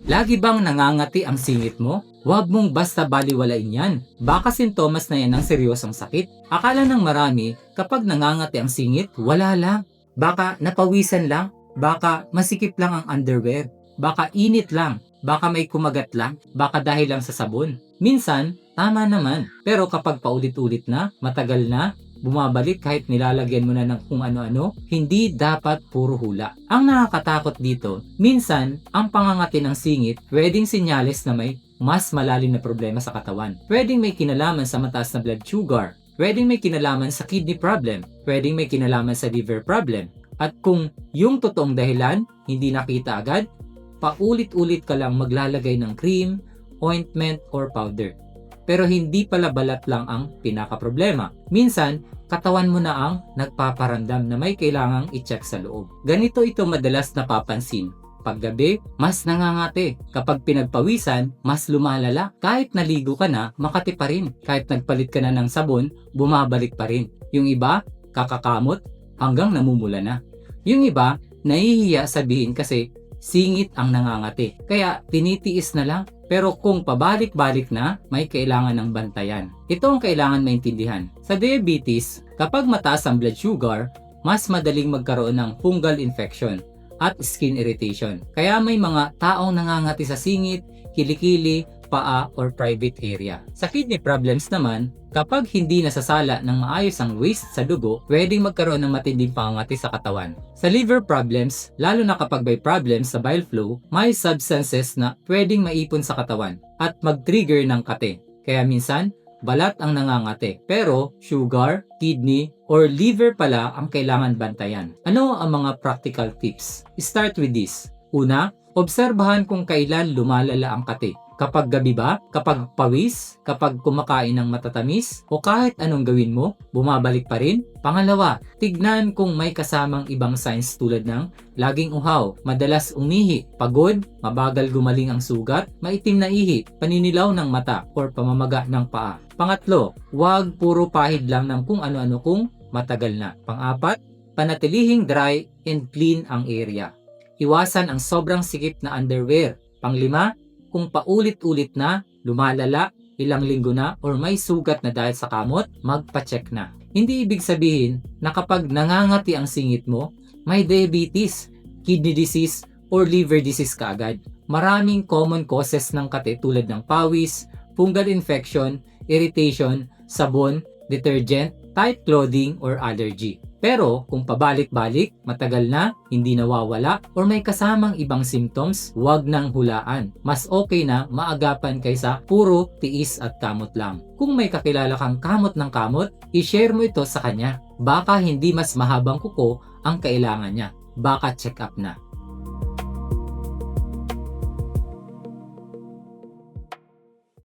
Lagi bang nangangati ang singit mo? Huwag mong basta baliwalain yan. Baka sintomas na yan ng seryosong sakit. Akala ng marami, kapag nangangati ang singit, wala lang. Baka napawisan lang. Baka masikip lang ang underwear. Baka init lang. Baka may kumagat lang. Baka dahil lang sa sabon. Minsan, tama naman. Pero kapag paulit-ulit na, matagal na, bumabalik kahit nilalagyan mo na ng kung ano-ano, hindi dapat puro hula. Ang nakakatakot dito, minsan, ang pangangati ng singit, pwedeng senyales na may mas malalim na problema sa katawan. Pwedeng may kinalaman sa mataas na blood sugar, pwedeng may kinalaman sa kidney problem, pwedeng may kinalaman sa liver problem. At kung yung totoong dahilan, hindi nakita agad, paulit-ulit ka lang maglalagay ng cream, ointment, or powder. Pero hindi pala balat lang ang pinaka-problema. Minsan, katawan mo na ang nagpaparamdam na may kailangang i-check sa loob. Ganito ito madalas napapansin. Paggabi, mas nangangati. Kapag pinagpawisan, mas lumalala. Kahit naligo ka na, makati pa rin. Kahit nagpalit ka na ng sabon, bumabalik pa rin. Yung iba, kakakamot, hanggang namumula na. Yung iba, nahihiya sabihin kasi singit ang nangangati. Kaya tinitiis na lang. Pero kung pabalik-balik na, may kailangan ng bantayan. Ito ang kailangan maintindihan. Sa diabetes, kapag mataas ang blood sugar, mas madaling magkaroon ng fungal infection at skin irritation. Kaya may mga taong nangangati sa singit, kilikili, paa, or private area. Sa kidney problems naman, kapag hindi nasasala ng maayos ang waste sa dugo, pwedeng magkaroon ng matinding pangangati sa katawan. Sa liver problems, lalo na kapag may problems sa bile flow, may substances na pwedeng maipon sa katawan at mag-trigger ng kate. Kaya minsan, balat ang nangangati. Pero sugar, kidney, or liver pala ang kailangan bantayan. Ano ang mga practical tips? Start with this. Una, obserbahan kung kailan lumalala ang kate. Kapag gabi ba? Kapag pawis? Kapag kumakain ng matatamis? O kahit anong gawin mo, bumabalik pa rin? Pangalawa, tignan kung may kasamang ibang signs tulad ng laging uhaw, madalas umihi, pagod, mabagal gumaling ang sugat, maitim na ihi, paninilaw ng mata, or pamamaga ng paa. Pangatlo, huwag puro pahid lang ng kung ano-ano kung matagal na. Pang-apat, panatilihing dry and clean ang area. Iwasan ang sobrang sikip na underwear. Panglima, kung paulit-ulit na, lumalala, ilang linggo na, or may sugat na dahil sa kamot, magpa-check na. Hindi ibig sabihin na kapag nangangati ang singit mo, may diabetes, kidney disease, or liver disease ka agad. Maraming common causes ng kate tulad ng pawis, fungal infection, irritation, sabon, detergent, tight clothing, or allergy. Pero kung pabalik-balik, matagal na, hindi nawawala, or may kasamang ibang symptoms, huwag nang hulaan. Mas okay na maagapan kaysa puro tiis at kamot lang. Kung may kakilala kang kamot ng kamot, i-share mo ito sa kanya. Baka hindi mas mahabang kuko ang kailangan niya. Baka check up na.